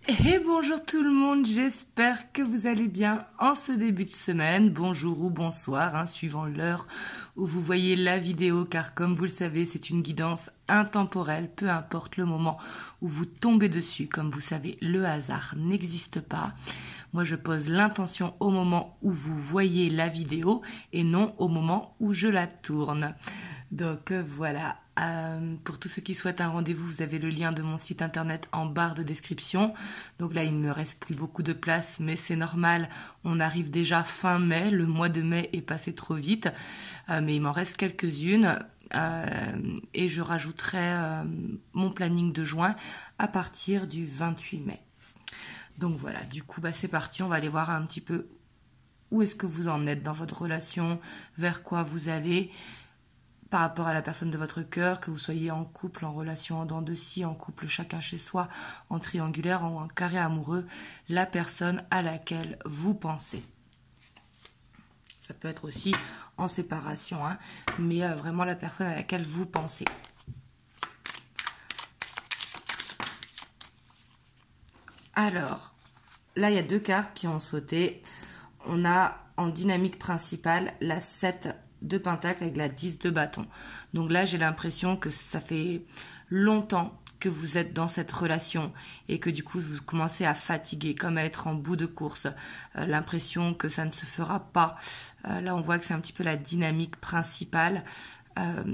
Et bonjour tout le monde, j'espère que vous allez bien en ce début de semaine. Bonjour ou bonsoir, suivant l'heure où vous voyez la vidéo, car comme vous le savez, c'est une guidance intemporelle, peu importe le moment où vous tombez dessus. Comme vous savez, le hasard n'existe pas. Moi, je pose l'intention au moment où vous voyez la vidéo et non au moment où je la tourne. Donc voilà. Pour tous ceux qui souhaitent un rendez-vous, vous avez le lien de mon site internet en barre de description. Donc là, il ne me reste plus beaucoup de place, mais c'est normal. On arrive déjà fin mai. Le mois de mai est passé trop vite. Mais il m'en reste quelques-unes. Et je rajouterai mon planning de juin à partir du 28 mai. Donc voilà, du coup, c'est parti. On va aller voir un petit peu où est-ce que vous en êtes dans votre relation, vers quoi vous allez, par rapport à la personne de votre cœur, que vous soyez en couple, en relation en dents de scie, en couple chacun chez soi, en triangulaire ou en carré amoureux, la personne à laquelle vous pensez. Ça peut être aussi en séparation, mais vraiment la personne à laquelle vous pensez. Alors, là il y a deux cartes qui ont sauté. On a en dynamique principale la 7 de pentacle avec la 10 de bâton. Donc là, j'ai l'impression que ça fait longtemps que vous êtes dans cette relation et que du coup, vous commencez à fatiguer, comme à être en bout de course. L'impression que ça ne se fera pas. Là, on voit que c'est un petit peu la dynamique principale.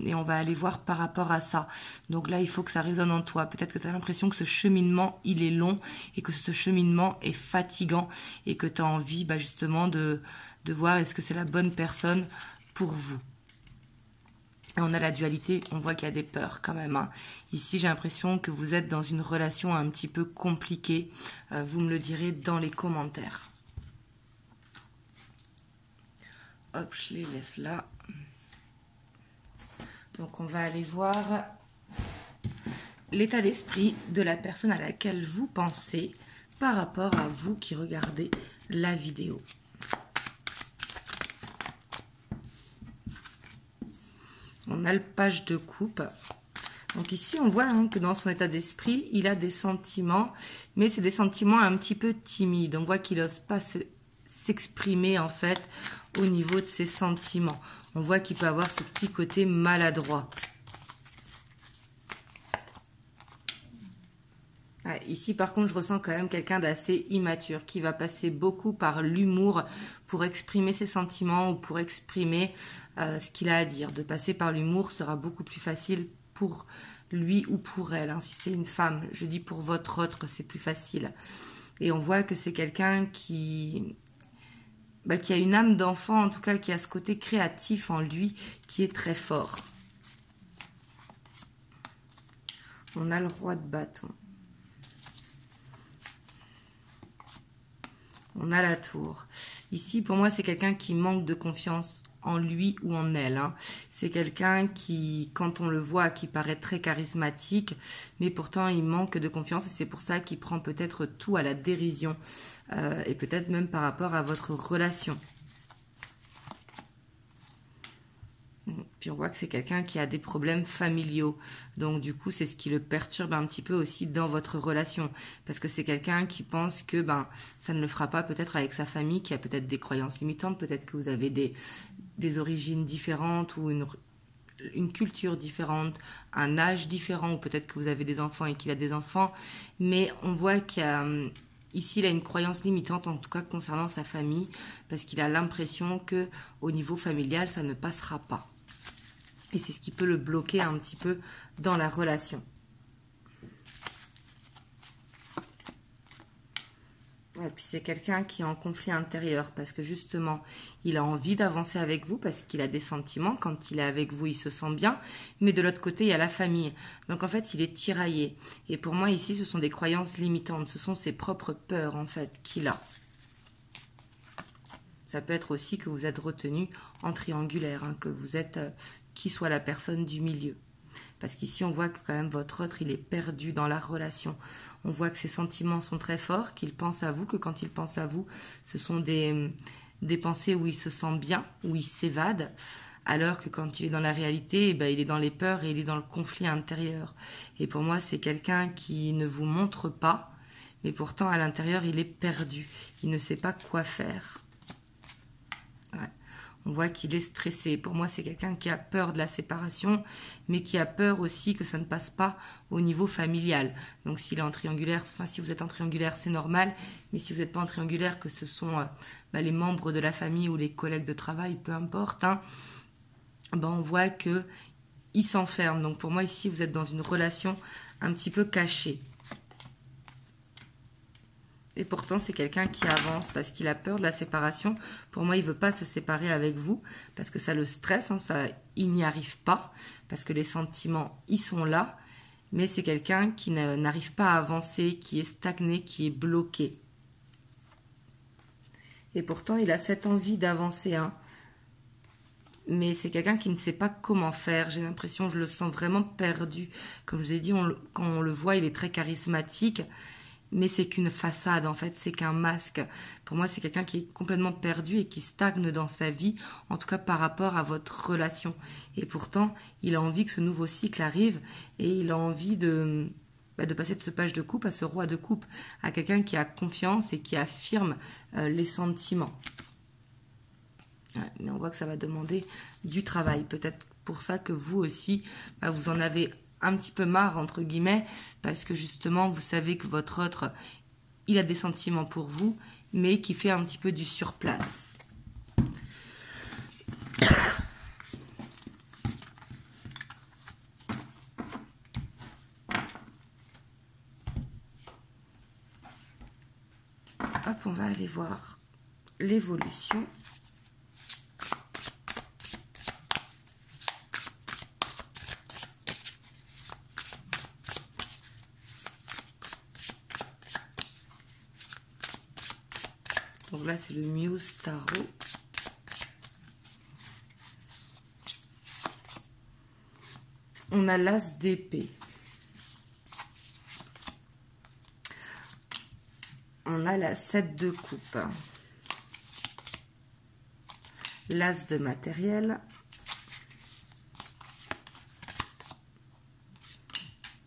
Et on va aller voir par rapport à ça. Donc là, il faut que ça résonne en toi. Peut-être que tu as l'impression que ce cheminement, il est long et que ce cheminement est fatigant et que tu as envie justement de voir est-ce que c'est la bonne personne pour vous. Et on a la dualité, on voit qu'il y a des peurs quand même. Ici, j'ai l'impression que vous êtes dans une relation un petit peu compliquée. Vous me le direz dans les commentaires. Hop, je les laisse là. Donc, on va aller voir l'état d'esprit de la personne à laquelle vous pensez par rapport à vous qui regardez la vidéo. On a le page de coupe. Donc ici, on voit que dans son état d'esprit, il a des sentiments, mais c'est des sentiments un petit peu timides. On voit qu'il n'ose pas s'exprimer en fait au niveau de ses sentiments. On voit qu'il peut avoir ce petit côté maladroit. Ici, par contre, je ressens quand même quelqu'un d'assez immature qui va passer beaucoup par l'humour pour exprimer ses sentiments ou pour exprimer ce qu'il a à dire. De passer par l'humour sera beaucoup plus facile pour lui ou pour elle. Si c'est une femme, je dis pour votre autre, c'est plus facile. Et on voit que c'est quelqu'un qui a une âme d'enfant, en tout cas qui a ce côté créatif en lui qui est très fort. On a le roi de bâton. On a la tour. Ici, pour moi, c'est quelqu'un qui manque de confiance en lui ou en elle. C'est quelqu'un qui, quand on le voit, qui paraît très charismatique, mais pourtant, il manque de confiance et c'est pour ça qu'il prend peut-être tout à la dérision et peut-être même par rapport à votre relation. Puis on voit que c'est quelqu'un qui a des problèmes familiaux. Donc du coup, c'est ce qui le perturbe un petit peu aussi dans votre relation. Parce que c'est quelqu'un qui pense que ça ne le fera pas peut-être avec sa famille, qui a peut-être des croyances limitantes, peut-être que vous avez des origines différentes ou une culture différente, un âge différent, ou peut-être que vous avez des enfants et qu'il a des enfants. Mais on voit qu'il y a... Ici, il a une croyance limitante, en tout cas concernant sa famille, parce qu'il a l'impression que au niveau familial, ça ne passera pas. Et c'est ce qui peut le bloquer un petit peu dans la relation. Et puis c'est quelqu'un qui est en conflit intérieur parce que justement, il a envie d'avancer avec vous parce qu'il a des sentiments. Quand il est avec vous, il se sent bien. Mais de l'autre côté, il y a la famille. Donc en fait, il est tiraillé. Et pour moi, ici, ce sont des croyances limitantes. Ce sont ses propres peurs, en fait, qu'il a. Ça peut être aussi que vous êtes retenu en triangulaire, que vous êtes... qui soit la personne du milieu. Parce qu'ici, on voit que quand même votre autre, il est perdu dans la relation. On voit que ses sentiments sont très forts, qu'il pense à vous, que quand il pense à vous, ce sont des pensées où il se sent bien, où il s'évade. Alors que quand il est dans la réalité, il est dans les peurs et il est dans le conflit intérieur. Et pour moi, c'est quelqu'un qui ne vous montre pas, mais pourtant à l'intérieur il est perdu, il ne sait pas quoi faire. Ouais. On voit qu'il est stressé. Pour moi, c'est quelqu'un qui a peur de la séparation, mais qui a peur aussi que ça ne passe pas au niveau familial. Donc, s'il est en triangulaire, enfin, si vous êtes en triangulaire, c'est normal. Mais si vous n'êtes pas en triangulaire, que ce sont les membres de la famille ou les collègues de travail, peu importe, hein, on voit que il s'enferme. Donc, pour moi, ici, vous êtes dans une relation un petit peu cachée. Et pourtant, c'est quelqu'un qui avance parce qu'il a peur de la séparation. Pour moi, il ne veut pas se séparer avec vous parce que ça le stresse. Hein, il n'y arrive pas parce que les sentiments, ils sont là. Mais c'est quelqu'un qui n'arrive pas à avancer, qui est stagné, qui est bloqué. Et pourtant, il a cette envie d'avancer. Hein. Mais c'est quelqu'un qui ne sait pas comment faire. J'ai l'impression, je le sens vraiment perdu. Comme je vous ai dit, quand on le voit, il est très charismatique. Mais c'est qu'une façade en fait, c'est qu'un masque. Pour moi, c'est quelqu'un qui est complètement perdu et qui stagne dans sa vie, en tout cas par rapport à votre relation. Et pourtant, il a envie que ce nouveau cycle arrive et il a envie de passer de ce page de coupe à ce roi de coupe, à quelqu'un qui a confiance et qui affirme les sentiments. Ouais, mais on voit que ça va demander du travail. Peut-être pour ça que vous aussi, vous en avez un petit peu marre, entre guillemets, parce que justement, vous savez que votre autre, il a des sentiments pour vous, mais qui fait un petit peu du surplace. Hop, on va aller voir l'évolution. Donc là, c'est le Muse Tarot. On a l'As d'épée. On a la 7 de coupe. L'As de matériel.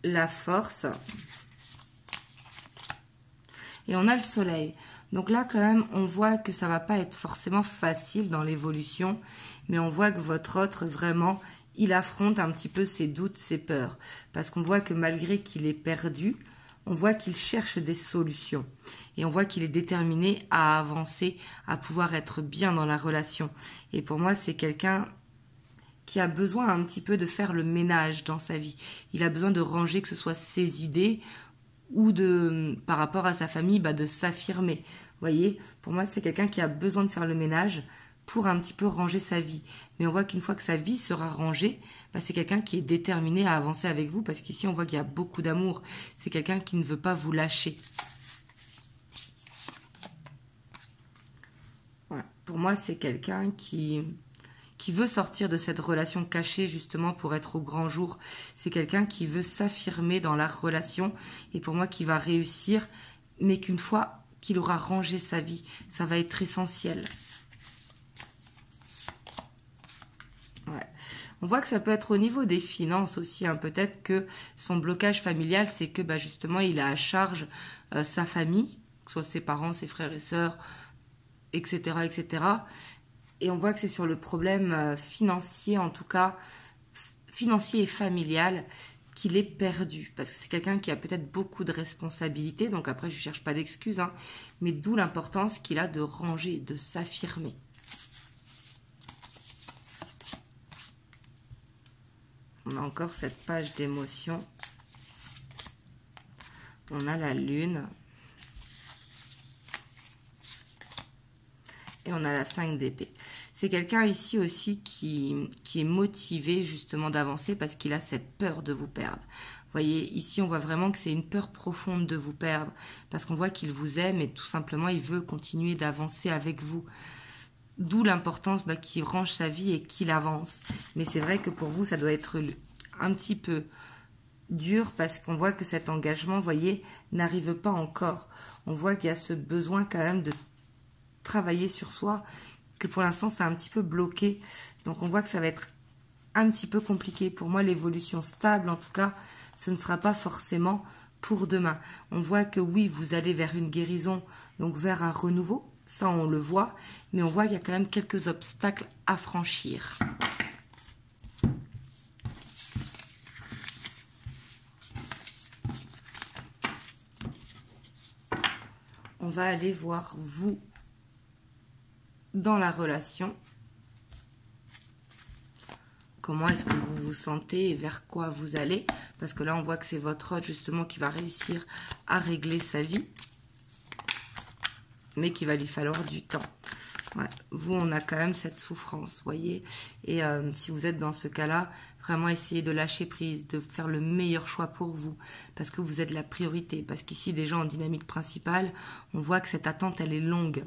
La force. Et on a le soleil. Donc là, quand même, on voit que ça va pas être forcément facile dans l'évolution. Mais on voit que votre autre, vraiment, il affronte un petit peu ses doutes, ses peurs. Parce qu'on voit que malgré qu'il est perdu, on voit qu'il cherche des solutions. Et on voit qu'il est déterminé à avancer, à pouvoir être bien dans la relation. Et pour moi, c'est quelqu'un qui a besoin un petit peu de faire le ménage dans sa vie. Il a besoin de ranger, que ce soit ses idées ou par rapport à sa famille, de s'affirmer. Vous voyez, pour moi, c'est quelqu'un qui a besoin de faire le ménage pour un petit peu ranger sa vie. Mais on voit qu'une fois que sa vie sera rangée, c'est quelqu'un qui est déterminé à avancer avec vous, parce qu'ici, on voit qu'il y a beaucoup d'amour. C'est quelqu'un qui ne veut pas vous lâcher. Voilà. Pour moi, c'est quelqu'un qui veut sortir de cette relation cachée justement pour être au grand jour. C'est quelqu'un qui veut s'affirmer dans la relation et pour moi qui va réussir, mais qu'une fois qu'il aura rangé sa vie, ça va être essentiel. Ouais. On voit que ça peut être au niveau des finances aussi. Hein. Peut-être que son blocage familial, c'est que justement il a à charge sa famille, que ce soit ses parents, ses frères et sœurs, etc., etc., et on voit que c'est sur le problème financier, en tout cas financier et familial, qu'il est perdu. Parce que c'est quelqu'un qui a peut-être beaucoup de responsabilités. Donc après, je ne cherche pas d'excuses. Hein, mais d'où l'importance qu'il a de ranger, de s'affirmer. On a encore cette page d'émotion. On a la lune. Et on a la 5 d'épée. C'est quelqu'un ici aussi qui est motivé justement d'avancer parce qu'il a cette peur de vous perdre. Vous voyez, ici on voit vraiment que c'est une peur profonde de vous perdre parce qu'on voit qu'il vous aime et tout simplement il veut continuer d'avancer avec vous. D'où l'importance qu'il range sa vie et qu'il avance. Mais c'est vrai que pour vous ça doit être un petit peu dur parce qu'on voit que cet engagement, vous voyez, n'arrive pas encore. On voit qu'il y a ce besoin quand même de travailler sur soi, que pour l'instant c'est un petit peu bloqué, donc on voit que ça va être un petit peu compliqué. Pour moi l'évolution stable en tout cas ce ne sera pas forcément pour demain. On voit que oui, vous allez vers une guérison, donc vers un renouveau, ça on le voit, mais on voit qu'il y a quand même quelques obstacles à franchir. On va aller voir vous dans la relation. Comment est-ce que vous vous sentez et vers quoi vous allez? Parce que là, on voit que c'est votre hôte justement qui va réussir à régler sa vie. Mais qu'il va lui falloir du temps. Ouais, vous, on a quand même cette souffrance, voyez. Et si vous êtes dans ce cas-là, vraiment essayez de lâcher prise, de faire le meilleur choix pour vous. Parce que vous êtes la priorité. Parce qu'ici, déjà en dynamique principale, on voit que cette attente, elle est longue.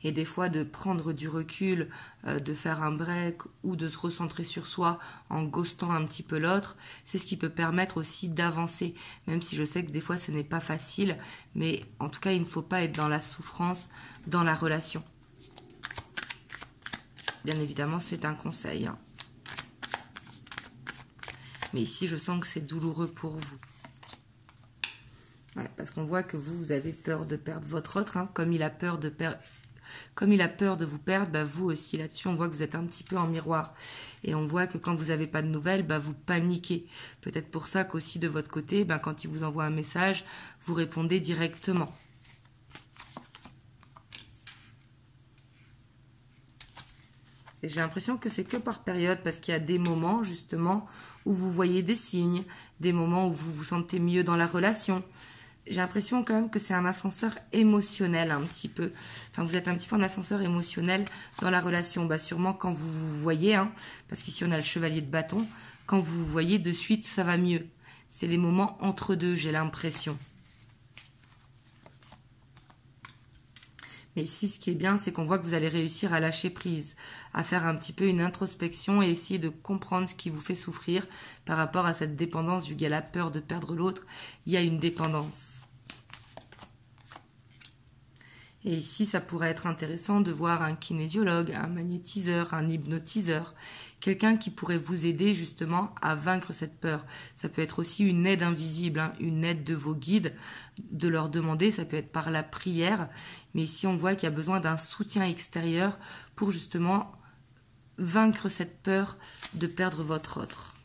Et des fois, de prendre du recul, de faire un break ou de se recentrer sur soi en ghostant un petit peu l'autre, c'est ce qui peut permettre aussi d'avancer. Même si je sais que des fois, ce n'est pas facile, mais en tout cas, il ne faut pas être dans la souffrance dans la relation. Bien évidemment, c'est un conseil. Hein. Mais ici, je sens que c'est douloureux pour vous. Ouais, parce qu'on voit que vous avez peur de perdre votre autre, hein, comme il a peur de perdre... Comme il a peur de vous perdre, bah vous aussi là-dessus, on voit que vous êtes un petit peu en miroir. Et on voit que quand vous n'avez pas de nouvelles, bah vous paniquez. Peut-être pour ça qu'aussi de votre côté, bah quand il vous envoie un message, vous répondez directement. Et j'ai l'impression que c'est que par période, parce qu'il y a des moments justement où vous voyez des signes, des moments où vous vous sentez mieux dans la relation. J'ai l'impression quand même que c'est un ascenseur émotionnel un petit peu. Enfin, vous êtes un petit peu en ascenseur émotionnel dans la relation. Bah, sûrement quand vous vous voyez, hein, parce qu'ici on a le chevalier de bâton, quand vous vous voyez de suite, ça va mieux. C'est les moments entre deux, j'ai l'impression. Mais ici, ce qui est bien, c'est qu'on voit que vous allez réussir à lâcher prise, à faire un petit peu une introspection et essayer de comprendre ce qui vous fait souffrir par rapport à cette dépendance, vu qu'il y a la peur de perdre l'autre, il y a une dépendance. Et ici, ça pourrait être intéressant de voir un kinésiologue, un magnétiseur, un hypnotiseur, quelqu'un qui pourrait vous aider justement à vaincre cette peur. Ça peut être aussi une aide invisible, hein, une aide de vos guides, de leur demander, ça peut être par la prière, mais ici on voit qu'il y a besoin d'un soutien extérieur pour justement vaincre cette peur de perdre votre autre.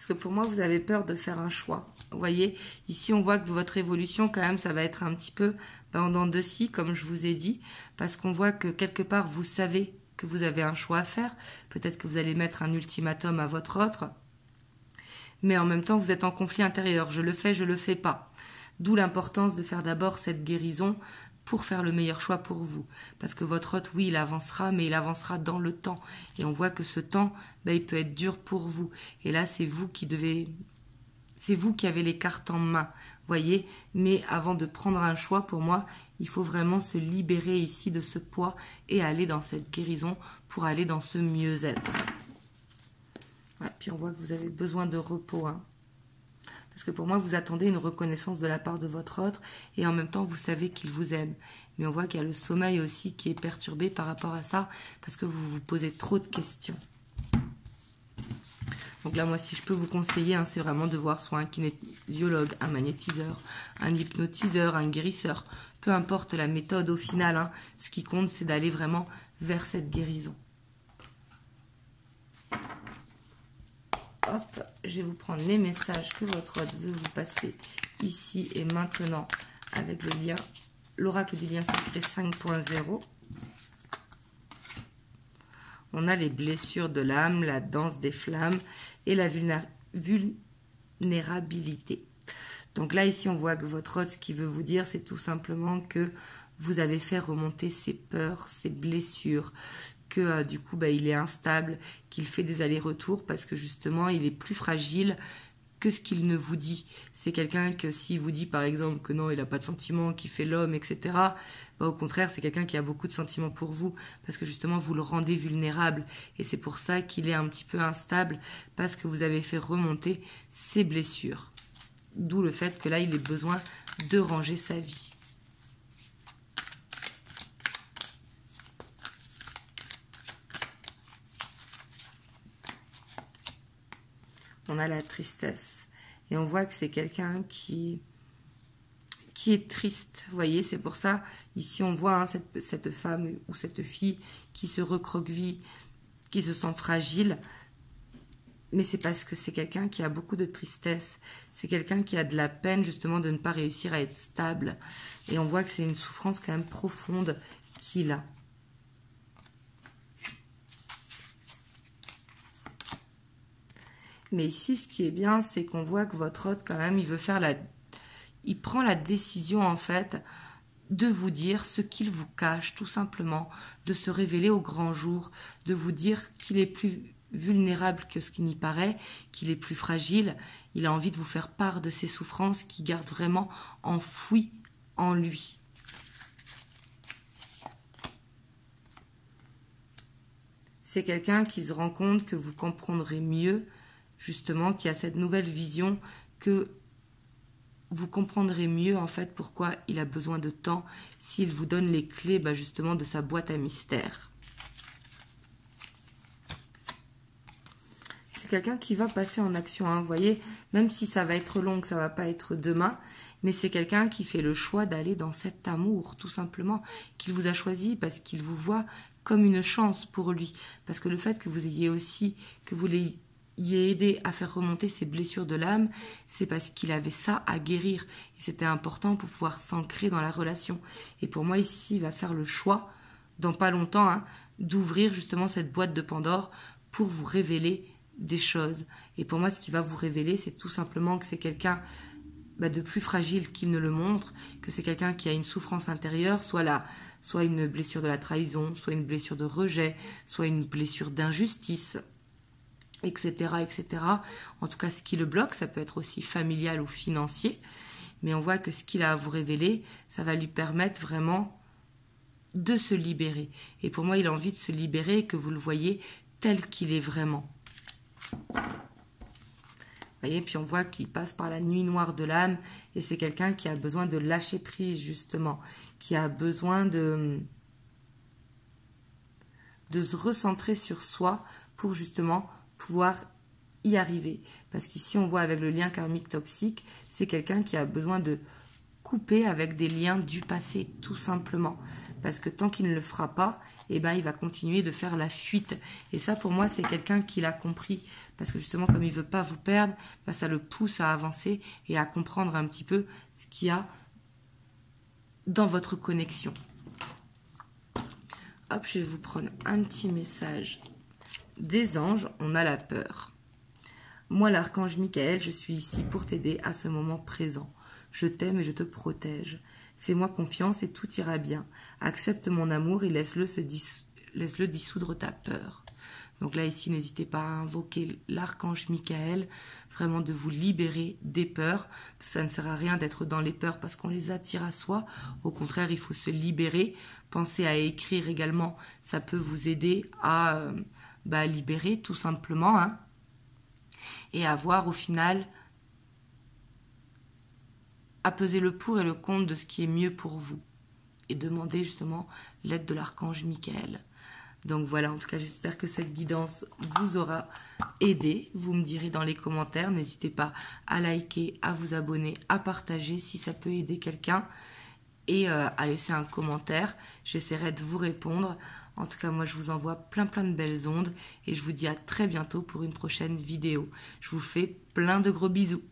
Que pour moi, vous avez peur de faire un choix. Vous voyez, ici, on voit que votre évolution, quand même, ça va être un petit peu en dents de scie, comme je vous ai dit, parce qu'on voit que quelque part, vous savez que vous avez un choix à faire. Peut-être que vous allez mettre un ultimatum à votre autre, mais en même temps, vous êtes en conflit intérieur. Je le fais, je le fais pas. D'où l'importance de faire d'abord cette guérison pour faire le meilleur choix pour vous. Parce que votre hôte, oui, il avancera, mais il avancera dans le temps. Et on voit que ce temps, il peut être dur pour vous. Et là, c'est vous qui devez... C'est vous qui avez les cartes en main, voyez. Mais avant de prendre un choix, pour moi, il faut vraiment se libérer ici de ce poids et aller dans cette guérison pour aller dans ce mieux-être. Ouais, puis on voit que vous avez besoin de repos, hein. Parce que pour moi, vous attendez une reconnaissance de la part de votre autre et en même temps, vous savez qu'il vous aime. Mais on voit qu'il y a le sommeil aussi qui est perturbé par rapport à ça parce que vous vous posez trop de questions. Donc là, moi, si je peux vous conseiller, hein, c'est vraiment de voir soit un kinésiologue, un magnétiseur, un hypnotiseur, un guérisseur. Peu importe la méthode au final, hein, ce qui compte, c'est d'aller vraiment vers cette guérison. Hop, je vais vous prendre les messages que votre hôte veut vous passer ici et maintenant avec le lien, l'oracle du lien sacré 5.0. On a les blessures de l'âme, la danse des flammes et la vulnérabilité. Donc là, ici, on voit que votre hôte, ce qu'il veut vous dire, c'est tout simplement que vous avez fait remonter ses peurs, ses blessures, que du coup, il est instable, qu'il fait des allers-retours parce que justement, il est plus fragile que ce qu'il ne vous dit. C'est quelqu'un que s'il vous dit, par exemple, que non, il n'a pas de sentiments, qu'il fait l'homme, etc., au contraire, c'est quelqu'un qui a beaucoup de sentiments pour vous parce que justement, vous le rendez vulnérable. Et c'est pour ça qu'il est un petit peu instable parce que vous avez fait remonter ses blessures. D'où le fait que là, il ait besoin de ranger sa vie. on a la tristesse. Et on voit que c'est quelqu'un qui est triste. Vous voyez, c'est pour ça, ici on voit cette femme ou cette fille qui se recroqueville, qui se sent fragile. Mais c'est parce que c'est quelqu'un qui a beaucoup de tristesse. C'est quelqu'un qui a de la peine justement de ne pas réussir à être stable. Et on voit que c'est une souffrance quand même profonde qu'il a. Mais ici, ce qui est bien, c'est qu'on voit que votre hôte, quand même, il prend la décision, en fait, de vous dire ce qu'il vous cache, tout simplement, de se révéler au grand jour, de vous dire qu'il est plus vulnérable que ce qui n'y paraît, qu'il est plus fragile. Il a envie de vous faire part de ses souffrances qu'il garde vraiment enfouies en lui. C'est quelqu'un qui se rend compte que vous comprendrez mieux, justement, qui a cette nouvelle vision, que vous comprendrez mieux en fait pourquoi il a besoin de temps s'il vous donne les clés justement de sa boîte à mystères. C'est quelqu'un qui va passer en action, hein, vous voyez, même si ça va être long, que ça va pas être demain, mais c'est quelqu'un qui fait le choix d'aller dans cet amour, tout simplement, qu'il vous a choisi parce qu'il vous voit comme une chance pour lui, parce que le fait que vous ayez aussi, que vous l'ayez aidé à faire remonter ses blessures de l'âme, c'est parce qu'il avait ça à guérir. Et c'était important pour pouvoir s'ancrer dans la relation. Et pour moi, ici, il va faire le choix, dans pas longtemps, hein, d'ouvrir justement cette boîte de Pandore pour vous révéler des choses. Et pour moi, ce qui va vous révéler, c'est tout simplement que c'est quelqu'un de plus fragile qu'il ne le montre, que c'est quelqu'un qui a une souffrance intérieure, soit une blessure de la trahison, soit une blessure de rejet, soit une blessure d'injustice, etc., etc. En tout cas, ce qui le bloque, ça peut être aussi familial ou financier. Mais on voit que ce qu'il a à vous révéler, ça va lui permettre vraiment de se libérer. Et pour moi, il a envie de se libérer et que vous le voyez tel qu'il est vraiment. Vous voyez, puis on voit qu'il passe par la nuit noire de l'âme. Et c'est quelqu'un qui a besoin de lâcher prise, justement. Qui a besoin de se recentrer sur soi pour justement pouvoir y arriver. Parce qu'ici, on voit avec le lien karmique toxique, c'est quelqu'un qui a besoin de couper avec des liens du passé, tout simplement. Parce que tant qu'il ne le fera pas, il va continuer de faire la fuite. Et ça, pour moi, c'est quelqu'un qui l'a compris. Parce que justement, comme il ne veut pas vous perdre, ça le pousse à avancer et à comprendre un petit peu ce qu'il y a dans votre connexion. Hop, je vais vous prendre un petit message des anges. On a la peur. Moi, l'archange Michael, je suis ici pour t'aider à ce moment présent. Je t'aime et je te protège. Fais-moi confiance et tout ira bien. Accepte mon amour et laisse-le dissoudre ta peur. Donc là, ici, n'hésitez pas à invoquer l'archange Michael, vraiment de vous libérer des peurs. Ça ne sert à rien d'être dans les peurs parce qu'on les attire à soi. Au contraire, il faut se libérer. Pensez à écrire également. Ça peut vous aider à libérer tout simplement. Hein, et à voir au final, à peser le pour et le contre de ce qui est mieux pour vous. Et demander justement l'aide de l'archange Michael. Donc voilà, en tout cas, j'espère que cette guidance vous aura aidé. Vous me direz dans les commentaires. N'hésitez pas à liker, à vous abonner, à partager si ça peut aider quelqu'un. Et à laisser un commentaire. J'essaierai de vous répondre. En tout cas, moi, je vous envoie plein de belles ondes. Et je vous dis à très bientôt pour une prochaine vidéo. Je vous fais plein de gros bisous.